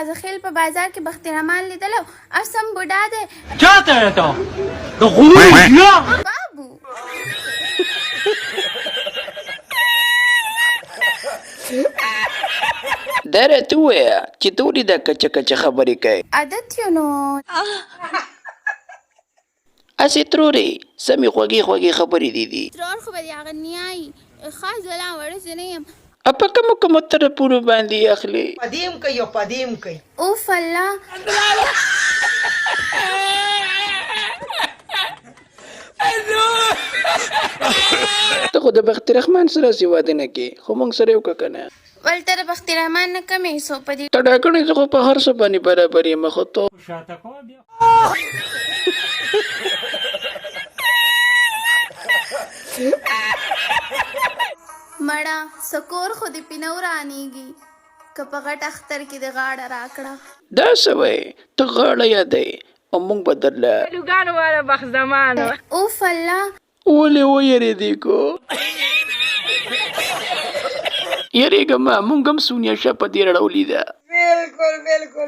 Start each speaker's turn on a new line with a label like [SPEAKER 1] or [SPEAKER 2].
[SPEAKER 1] تازه خیل په بازار کې بختي رحمان لیدلو او سم بوډا دی
[SPEAKER 2] چاته ته د غرور
[SPEAKER 1] بابو
[SPEAKER 3] دا راته ووایه چې ته ولې دا کچه کچه خبرې کوې
[SPEAKER 1] عادت یو نو
[SPEAKER 3] هسې ترورې سمې خوږې خوږې خبرې دي
[SPEAKER 1] ترور خو به د هغه نیایي خاص ځلان وړه زه نه یم
[SPEAKER 3] په کومو کومو طرفونو باندې اخلي
[SPEAKER 4] پدیم کوي او پدیم کوي
[SPEAKER 1] اوف الله
[SPEAKER 3] ته خو د بختي رحمان سره هسې واده نه کې خو موږ سره یې وکړه که نه
[SPEAKER 1] ولته د بختي رحمان نه کمې سو په دې
[SPEAKER 3] ته ډاکڼې زه خو په هر څه باندې برابر یم خو ته
[SPEAKER 2] شاته کو بیا
[SPEAKER 1] مړه سکور خو دې پینو رانیږي که په غټ اختر کې د غاړه راکړه
[SPEAKER 3] دا څه وایې ته غاړه یادوې او موږ به درله
[SPEAKER 5] لوګانو والا بخت زمان
[SPEAKER 1] اوف الله
[SPEAKER 3] ولې ویرېدې کو یارېږه ما موږ هم سونیا شاه په دې رړولې ده
[SPEAKER 4] بالکل بالکل